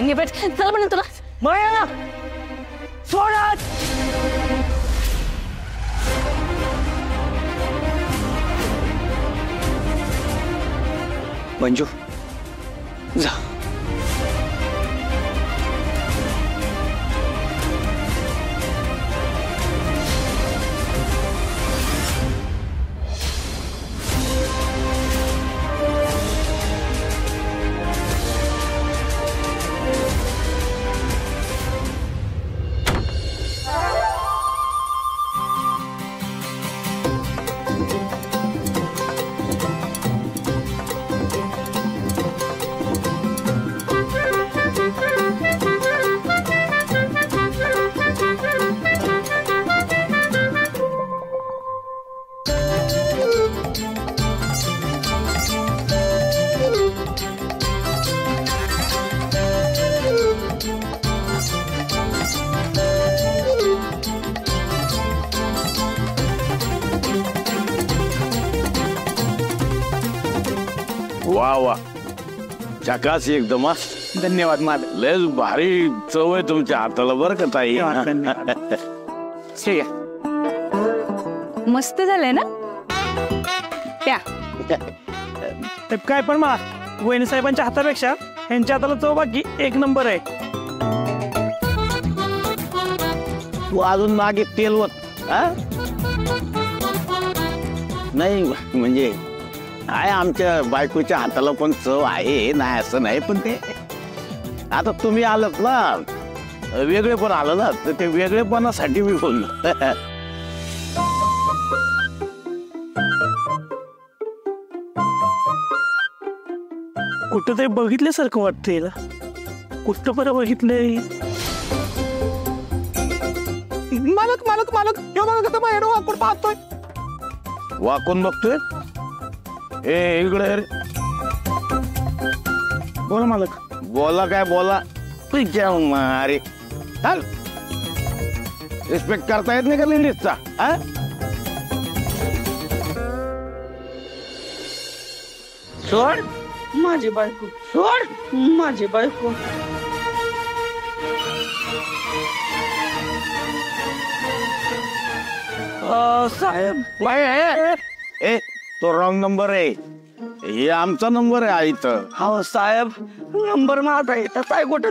निबेट चल म्हणून तुला माया सोडत मंजू जा. वा वा चकास एकदम. धन्यवाद. माझ लयच भारी चव आहे तुमच्या हाताला बरं का ताई. मस्त झालंय ना प्या. काय पण मला वहिनी साहेबांच्या हातापेक्षा यांच्या हाताला चव बाकी एक नंबर आहे. तू अजून मागे तेलवत नाही म्हणजे आहे आमच्या बायकोच्या हाताला पण चव आहे नाही असं नाही पण ते आता तुम्ही आलात ना वेगळे पण आलं ना तर ते वेगळेपणासाठी मी बोललो. कुठं तरी बघितल्यासारखं वाटतंय ना. कुठं बरं बघितलंय. मालक मालक मालक हे बघा कसं माझ्या वाकून पाहतोय. वाकून बघतोय. ए इकडे बोला मालक. बोला काय बोला अरे चाल रिस्पेक्ट करता येत नाही का लेडीजचा. सोड माझी बायको. सोड माझी बायको. साहेब ए तो रॉंग नंबर आहे. हे आमचा नंबर आहे इथं. हो साहेब नंबर माझा येतच आहे कुठं.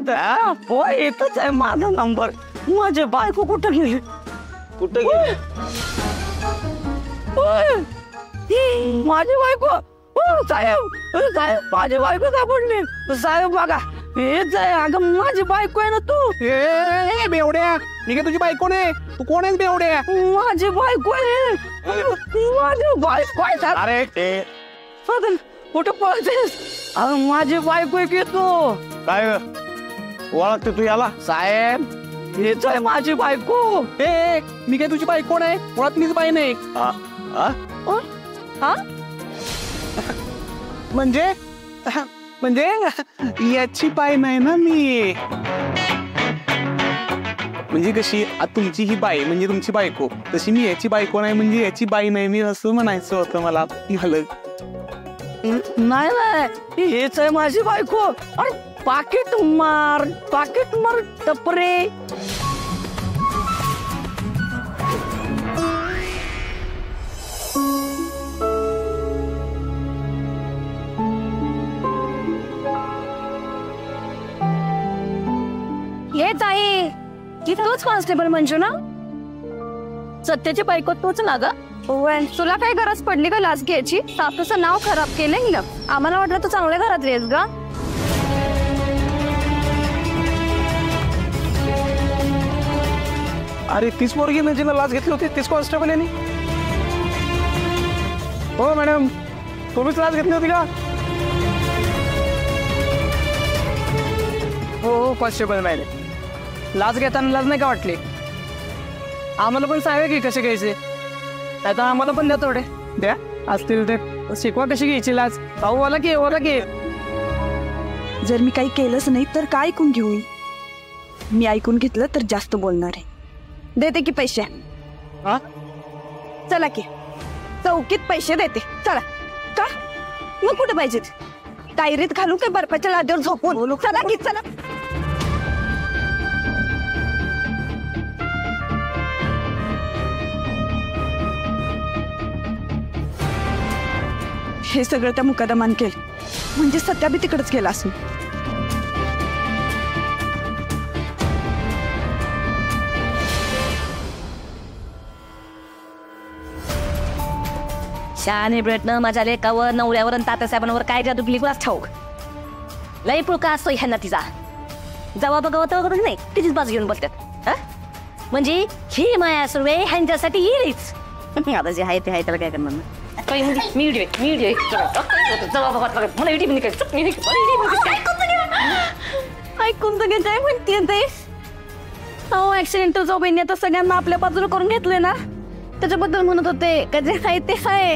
हो येतच आहे माझा नंबर. माझी बायको कुठं गेली. कुठे गेली. माझी बायको. साहेब साहेब माझी बायको सापडली. साहेब बघा हेच आहे. अगं माझी बायको आहे ना तू. ए बेवड्या मी काय तुझी बायको नाही. तू कोण आहेस बेवड्या. माझी बायको आहे. माझी बायको आहे. अरे ते कुठं पळतेस. अगं माझी बायको आहे की तू. काय ओळखते तू याला. साहेब हेच आहे माझी बायको. ए मी काय तुझी बायको नाही. मुळात मीच बाई नाही. म्हणजे म्हणजे याची बाई नाही ना मी. म्हणजे कशी तुमची ही बाई म्हणजे तुमची बायको तशी मी याची बायको नाही म्हणजे याची बाई नाही मी असं म्हणायचं होतं मला. नाही नाही हेच आहे माझी बायको. अरे पाकिट मार टपरे. हेच आहे की तूच कॉन्स्टेबल मंजू ना. सत्याची बायको तूच ना ग. तुला काय गरज पडली का लाच घ्यायची. सासूचं नाव खराब केलंय ना. आम्हाला वाटलं तू चांगल्या घरातली आहेस ग. अरे तीच पोरगी ना जिला लाच घेतली होती तीच कॉन्स्टेबल यांनी. हो मॅडम तुम्हीच लाच घेतली होती का. हो कॉन्स्टेबल मॅडम लाच घेताना लाज नाही का वाटली. आम्हाला पण सांगा की कसे घ्यायचे. आता आम्हाला पण द्या थोडे द्या असतील ते शिकवा कशी घ्यायची लाच. भाऊ वाला की जर मी काही केलंच नाही तर काय ऐकून घेऊ. मी ऐकून घेतलं तर जास्त बोलणार आहे. देते की पैसे. चला की चौकीत पैसे देते. चला. का मग कुठे पाहिजेत. टायरीत घालून काय बर्फाच्या लादीवर झोपून. चला की चला. हे सगळं त्या मुकादमान केलं म्हणजे सत्या बी तिकडेच गेला असेल. शहाणे प्रयत्न माझ्या लेकावर नवऱ्यावर आणि तात्यासाहेबांवर काय जादू केली कुणास ठाऊक. लई पुळका असतो ह्यांना तिचा. जवा बघावं तेव्हा करून नाही तिचीच बाजू घेऊन बघतात. म्हणजे ही माया सुर्वे ह्यांच्यासाठी येईलच. आता जे आहे ते आहे त्याला काय करणार ना. ऐकून तर घेताय म्हणते ते. अहो ऍक्सिडेंटल जो बहिणी आता सगळ्यांना आपल्या बाजूला करून घेतले ना त्याच्याबद्दल म्हणत होते का जे आहे ते आहे.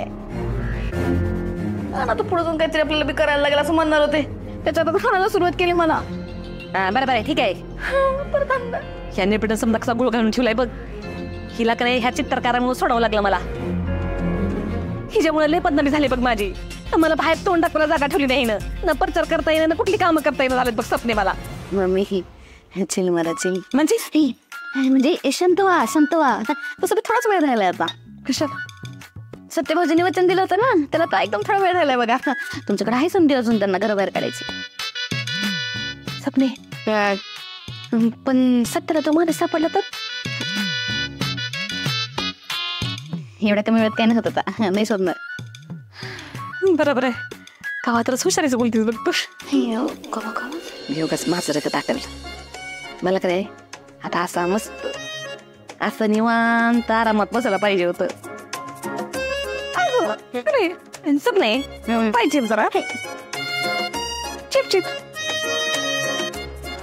आता पुढे जाऊन काहीतरी आपल्याला बी करायला लागेल असं म्हणणार होते. त्याच्यात आता खाण्याला सुरुवात केली मला. बरं बरं ठीक आहे. ह्याने पण समजा गुळ घालून ठेवलाय बघ. हिला काय ह्या चित्रकारामुळे सोडावं लागलं मला. हिच्यामुळे लय बदनामी झाली बघ माझी. मला बाहेर तोंड दाखवायला जागा ठेवली नाही ना प्रचार करता येईना ना कुठली कामं करता येईना झालेत बघ सपने मला. मम्मी ही चिल माराची म्हणजे शांत व्हा शांत व्हा. तसं थोडाच वेळ राहिलाय आता. कशात सत्यभाऊजीने वचन दिलं होतं ना त्याला तर एकदम थोडा वेळ राहिलाय बघा. तुमच्याकडे आहे संधी अजून त्यांना घराबाहेर काढायची. सपने पण सत्याला तो मध्ये सापडला तर एवढ्या कमी वेळात काय नाही होत होता. नाही शोधणार. बरोबर आहे. गावात तर हुशारीचं बोलतीस बघ तू. योगाच माझं रगत आटल मला काय आता असा मस्त असं निवांत आरामात बसायला पाहिजे होतं. सब नाही पाहिजे जरा चिप चिप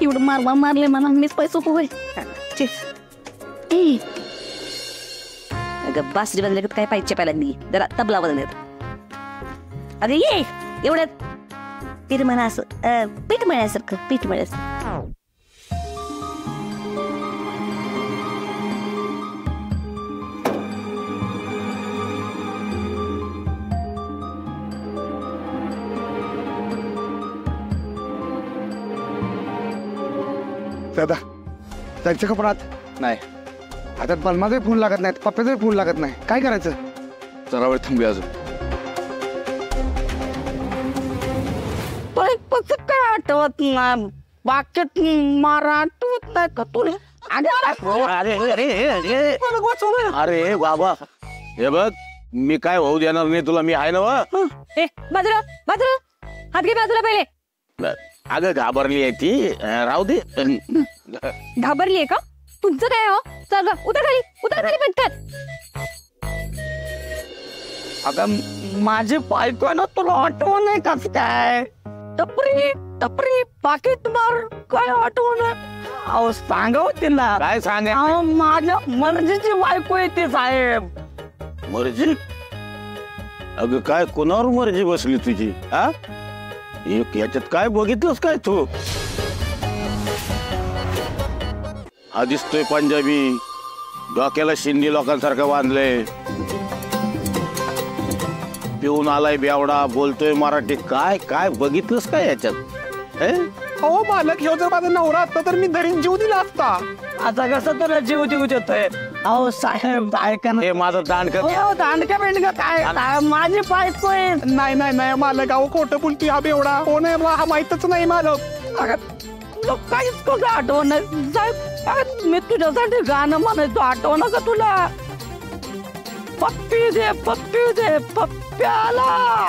एवढं मारले मला मीच पैसे होय चिप. अगं बासरी बदल काय पाहिजे पहिल्यांदी जरा तबला बदलत. अरे ये एवढ्यात पीठ म्हणा असं पीठ मळ्यासारखं पीठ मळ्यासारखं. दादा त्यांच्या कपडात नाही आता बलमाचे फोन लागत नाहीत पप्प्याचे फोन लागत नाही काय करायचं. जरा वेळ थांबूया अजून. काय आठवत नाही बाकीत मारा आठवत नाही का तुला. अरे बाबा हे बघ मी काय होऊ देणार नाही तुला. मी आहे ना बाजूला बाजूला हात घे बाजूला पहिले. अगं घाबरली आहे ती राहू दे. घाबरलीये का तुमचं काय हो. चल ग उतर खाली पटकन. अगं माझी बायको आहे ना तुला आठवण नाही कसं काय. टपरी टपरी पाकिट मार काय आठवण. अहो सांगा तिला काय सांगा. माझ्या मर्जीची बायको येते साहेब. मर्जी अगं काय कोणावर मर्जी बसली तुझी. याच्यात काय बघितलंस काय तू. हा दिसतोय पंजाबी डोक्याला शिंदी लोकांसारखं बांधलंय पिऊन आलाय बेवडा बोलतोय मराठी. काय काय बघितलंस काय याच्यात. हो मालक ह्यो जर माझा नवरा असता तर मी धरीन जीव दिला असता. आता कसं तुला जीव देऊ देतोय. अहो साहेब ऐका ना. हे माझं दांडक दांडका बेंडका काय माझी बायको आहे. नाही नाही नाही मालक अहो खोटं बोलतोय हा बेवडा. हो नाही हा माहितच नाही मालक. तुला काहीच कसं आठवण नाही साहेब. मी तुझ्यासाठी गाणं म्हणायचो आठवण का तुला. पप्पी दे पप्प्याला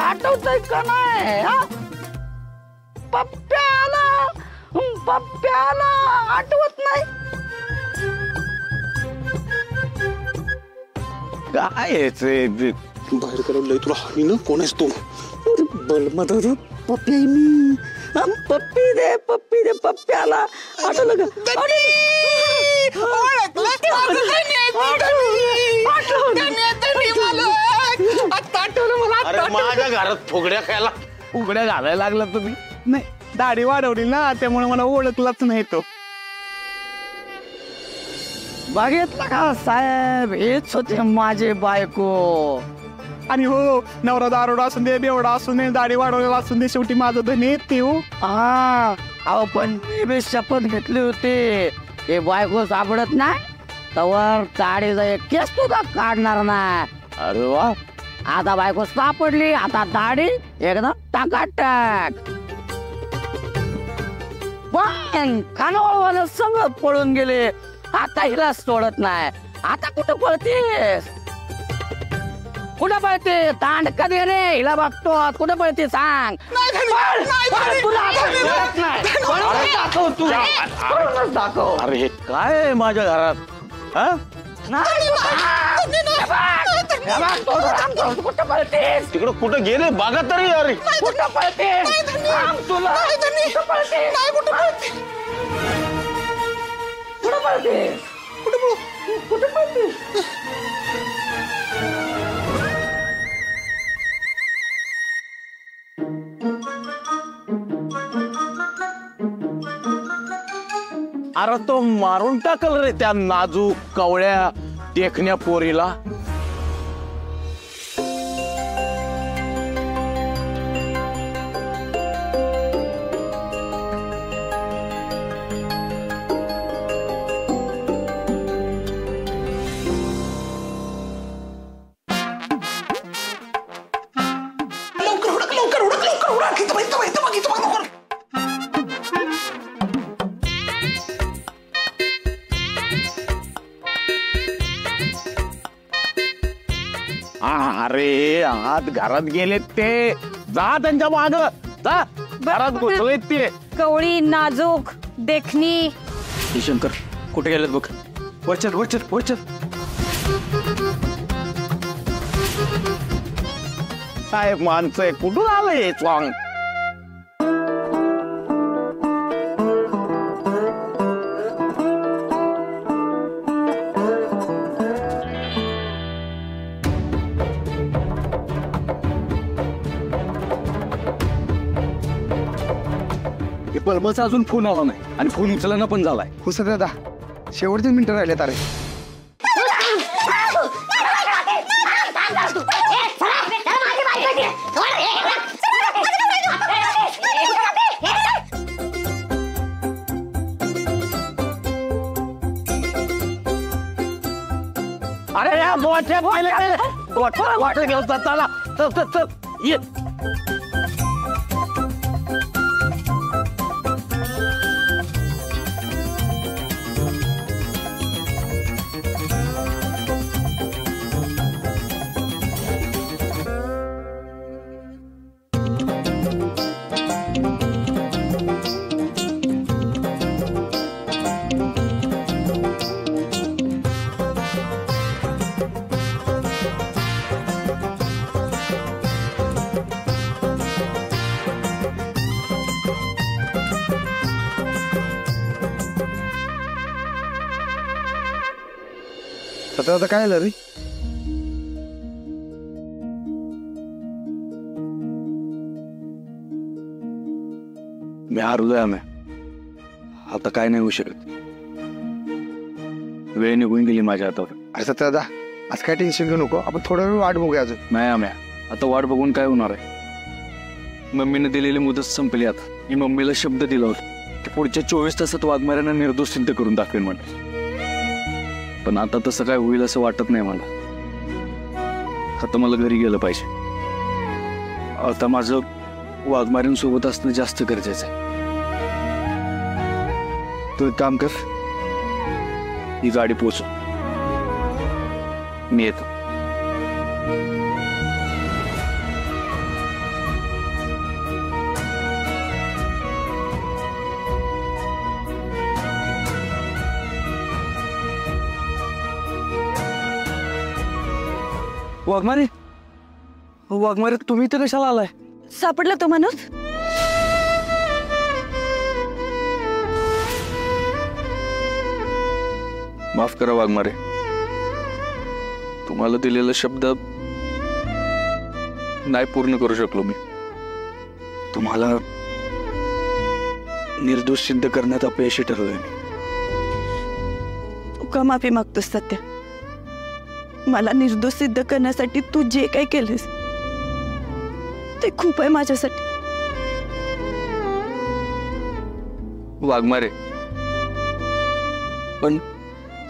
आठवतंय का नाही. पप्प्याला आठवत नाही. काय बाहेर करवलंय तुला हवी ना. कोण आहेस तू. बलमा दादा पप्पी आहे मी. पप्पी दे पप्प्याला आठवलं का. अरे माझ्या घरात फुगड्या खायला उघड्या घालायला लागला तुम्ही. नाही दाढी वाढवली ना त्यामुळे मला ओळखलाच नाही तो. बघितलं का साहेब हेच होते माझे बायको. आणि हो नवरा दारोडा असून दे बेवडा असून दे दाढी वाढवलेला असून दे शेवटी माझं धन येते हो. अहो पण मी शपथ घेतली होती हे बायको सापडत नाही तवर दाढीचा एक केस सुद्धा काढणार नाही. अरे वा आता बायको सापडली, आता दाढी एकदम टाकाटाक. पण खानावळवाला सगळं पळून गेले, आता हिला सोडत नाही. आता कुठं पळतेस? कुठं पळते? तांड कधी रे? हिला बघतो कुठं पळते सांग. तुला आता सोडत नाही. पळूनच दाखव तू. पळूनच दाखव. अरे हे काय आहे माझ्या घरात? हा? कुठं पळतेस? तिकडं कुठं गेले बघा तरी. अरे कुठं पळतेस? सांग तुला. कुठं पळतेस? कुठं पळतेस? कुठं पळतेस? अरे तो मारून टाकल रे त्या नाजूक कवळ्या देखण्या पोरीला. अरे आत घरात गेलेत ते. जा त्यांच्या माग जा. घरात घुसलेत ते. कवळी नाजूक देखणी. शंकर कुठे गेलेत बघ. वरचल वरचल वरचल. काय माणसं आहे, कुठून आलंय स्वांग? बलमाचा अजून फोन आला नाही आणि फोन उचलना पण झालाय. हो सर दादा, शेवटचे मिनिटं राहिलेत. अरे अरे या मोठ्या वाटत घेऊन चला. चल चल चल ये. सत्या दादा काय झालं रे? मी हारलोय आम्ही. आता काय नाही होऊ शकत. वेळ निघून गेली माझ्या हातावर. अरे सत्या दादा, आज काय टेन्शन घेऊ नको. आपण थोडा वेळ वाट बघूया अजून. नाही आम्ही आता वाट बघून काय होणार आहे. मम्मीने दिलेली मुदत संपली. आता मी मम्मीला शब्द दिला होता की पुढच्या 24 तासात वाघमाऱ्यांना निर्दोष सिद्ध करून दाखवेन म्हणून. पण आता तसं काय होईल असं वाटत नाही मला. आता मला घरी गेलं पाहिजे. आता माझं वाघमाऱ्यांसोबत असणं जास्त गरजेचं आहे. तू एक काम कर, ही गाडी पोचव, मी येतो. वाघमारे, वाघमारे तुम्ही इथे कशाला आलाय? सापडला तो माणूस? माफ करा वाघमारे, तुम्हाला दिलेला शब्द नाही पूर्ण करू शकलो मी. तुम्हाला निर्दोष सिद्ध करण्यात अपयशी ठरलोय मी. तू का माफी मागतोस सत्या? मला निर्दोष सिद्ध करण्यासाठी तू जे काही केलेस ते खूप आहे माझ्यासाठी. वाघमारे, पण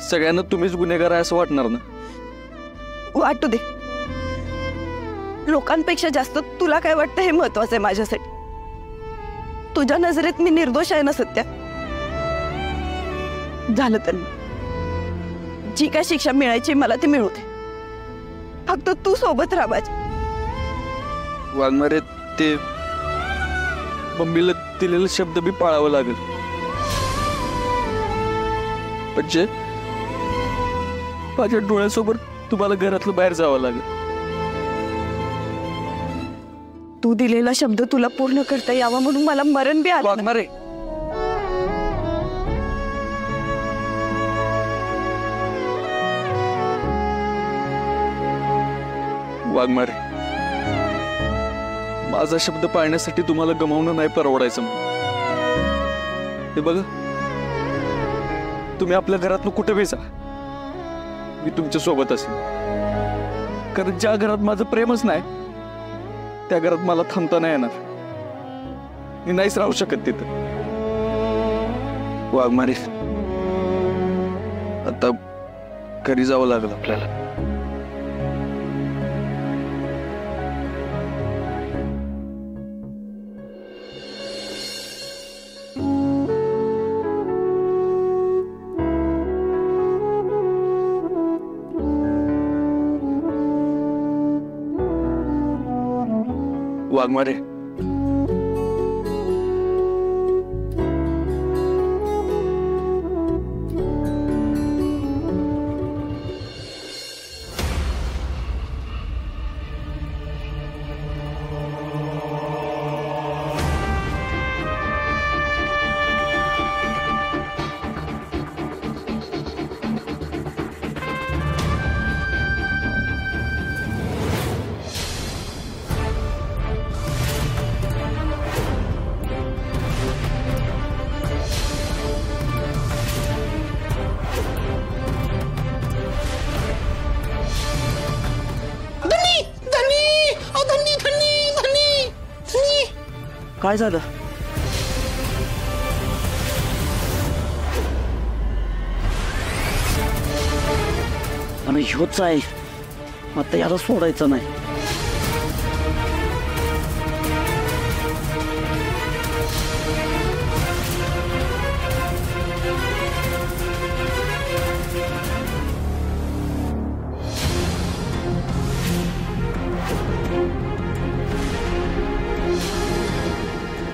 सगळ्यांना तुम्हीच गुन्हेगार आहे असं वाटणार ना? वाटू दे, लोकांपेक्षा जास्त तुला काय वाटतं हे महत्वाचं आहे माझ्यासाठी. तुझ्या नजरेत मी निर्दोष आहे ना सत्या? झालं तर जी काय शिक्षा मिळायची मला ती मिळू दे, फक्त तू सोबत राहा माझ्या. वाघमारे, ते मम्मीला दिलेला शब्द बी पाळावा लागेल. म्हणजे माझ्या डोळ्यासोबत तुम्हाला घरातलं बाहेर जावं लागेल. तू दिलेला शब्द तुला पूर्ण करता यावा म्हणून मला मरण बी आलं. वाघमारे, वाघमारे, माझा शब्द पाळण्यासाठी तुम्हाला गमावणं नाही परवडायचं. हे बघा, तुम्ही आपल्या घरातनं कुठे बी जा, मी तुमच्या सोबत असेल. कारण ज्या घरात माझं प्रेमच नाही त्या घरात मला थांबता नाही येणार. मी नाहीच राहू शकत तिथं. वाघमारे, आता घरी जावं लागलं आपल्याला. वाघमारे, काय झालं? आणि ह्योच आहे आता, याला सोडायचं नाही.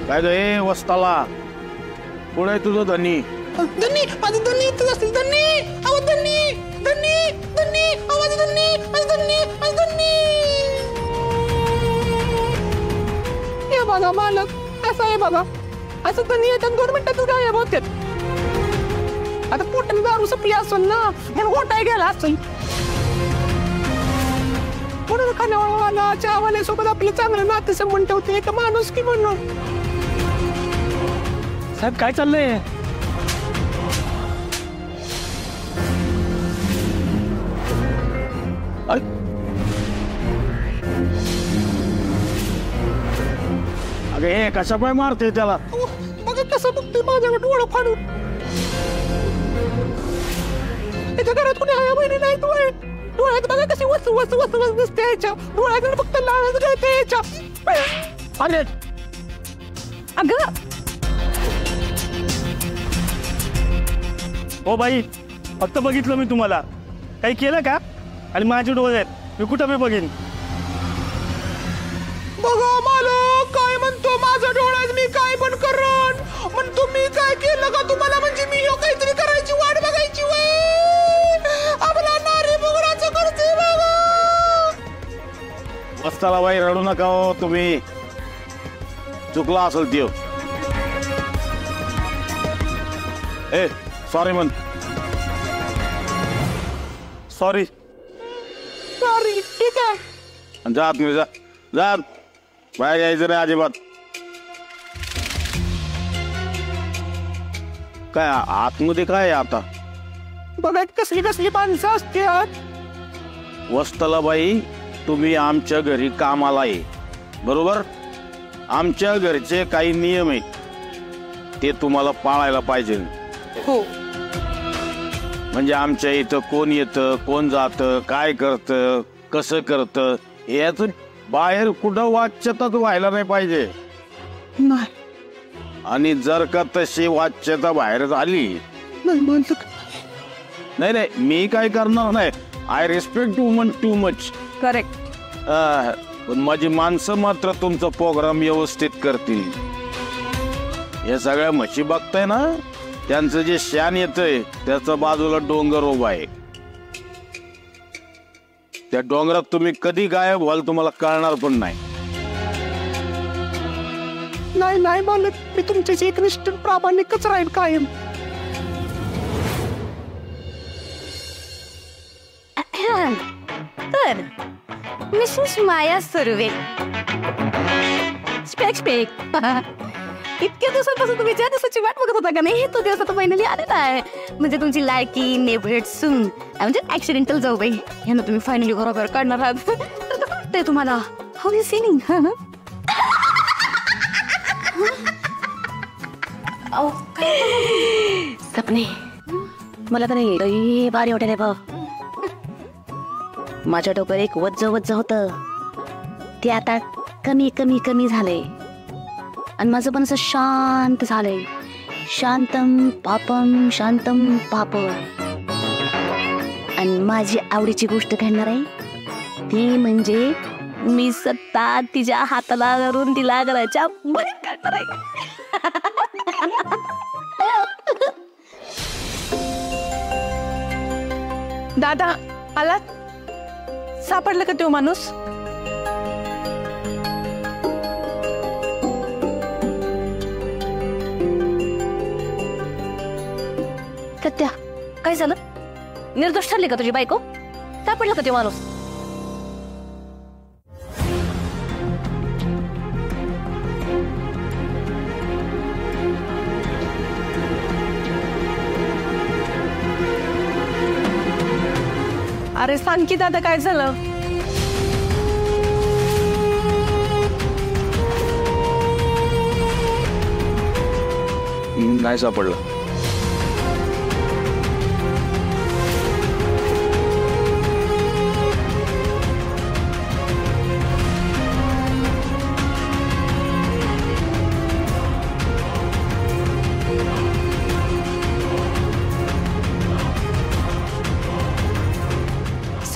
काय गे वस्ताला, पुढे तुझं धनी. धनी, माझं धनी इथंच असतील. धनी, अहो धनी, धनी, धनी, अहो माझं धनी, माझं धनी, माझं धनी. हे बघा मालक, असं आहे बघा, असं धनी येतात 2 मिनिटातच गायब होतात. आता पोटाने दारू संपली असेल ना, म्हणून गोटाय गेला असेल. म्हणून खाण्यावाला चहावाल्या सोबत आपलं चांगलं नातं संबंध ठेवते का माणूस की म्हणून. साहेब काय चाललंय? अगे हे कशा पाय मारते त्याला? बघा कसं बघतोय माझ्याकडे डोळं फाडून. त्याच्या घरात कोणी आया बहिणी नाही. डोळ्यात बघा कशी वस वस वस वस दिसते याच्या डोळ्याकडे फक्त लाळच राहते याच्या. अरे अगं हो बाई, फक्त बघितलं मी तुम्हाला, काही केलं का? आणि माझे डोळे आहेत, मी कुठं बी बघेन. बघा मालक काय म्हणतो, माझा डोळ्यात मी काय पण करण. पण तुम्ही काय केलं का तुम्हाला? म्हणजे मी काहीतरी करायची वाट बघायची वय. आपला नारी बुगडाचं करते बघा. वस्ताला बाई रडू नका हो तुम्ही, चुकला असेल त्यो. ए सॉरी म्हण. सॉरी. सॉरी, ठीक आहे. जा तुम्ही, जा जा, बाहेर यायचं नाही अजिबात. काय आतमध्ये काय आहे आता? बघा कसली कसली माणसं असतात. वस्ताला बाई, तुम्ही आमच्या घरी कामाला आहे बरोबर. आमच्या घरचे काही नियम आहेत ते तुम्हाला पाळायला पाहिजे. हो. म्हणजे आमच्या इथं कोण येतं, कोण जातं, काय करतं, कसं करतं, याचं बाहेर कुठं वाच्यताच व्हायला नाही पाहिजे. नाही आणि जर का तशी वाच्यता बाहेर झाली, नाही म्हणलं नाही नाही मी काय करणार नाही. I respect woman too much. Correct. पण माझी माणसं मात्र तुमचा प्रोग्राम व्यवस्थित करतील. हे सगळ्या म्हशी बघताय ना, त्यांचं जे शान येतंय त्याचा बाजूला डोंगर उभा आहे. त्या डोंगरात तुम्ही कधी गायब व्हाल तुम्हाला कळणार पण नाही. नाही नाही मालक, मी तुमच्याशी एकनिष्ठ प्रामाणिकच राहील कायम. तर मिसेस माया सुर्वे, स्पेक इतक्या दिवसांपासून तुम्ही ज्या दिवसाची वाट बघत होता का नाही, तो दिवस आता फायनली आलेला आहे. म्हणजे तुमची लायकी नेबरेट सून म्हणजे ऍक्सिडेंटल जाऊबाई यांना तुम्ही फायनली बरोबर काढणार आहात. तर वाटतंय तुम्हाला हाऊ इज सीनिंग? सपने मला तर नाही लई भारी वाटेल भाऊ. माझ्या डोक्यावर एक वज्ज होतं ते आता कमी कमी कमी झालंय आणि माझं पण असं शांत झालंय. शांतम पाप. आणि माझी आवडीची गोष्ट करणार आहे ती म्हणजे मी सत्ता तिच्या हाताला धरून तिला घराच्या बळी काढणार आहे. दादा आलात? सापडलं का तो माणूस? सत्या, काय झालं? निर्दोष ठरली का तुझी बायको? सापडलं का तो माणूस? अरे सांग की दादा काय झालं? नाही सापडलं.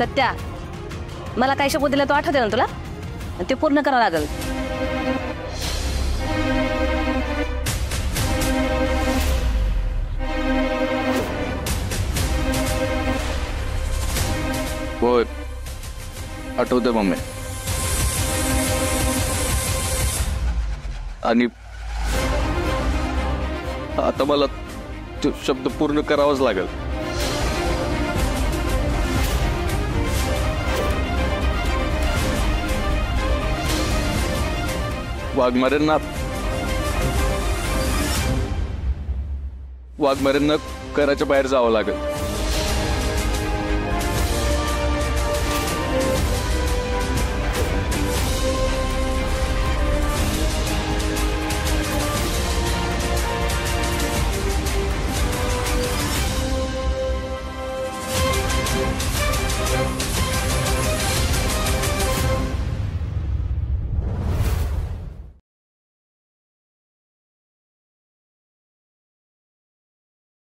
सत्या, मला काय शब्द दिला तो आठवते ना तुला? ते पूर्ण करावं लागेल. होय, आठवतंय मम्मी. आणि आता मला तो शब्द पूर्ण करावाच लागेल. वाघमाऱ्यांना घराच्या बाहेर जावं लागेल.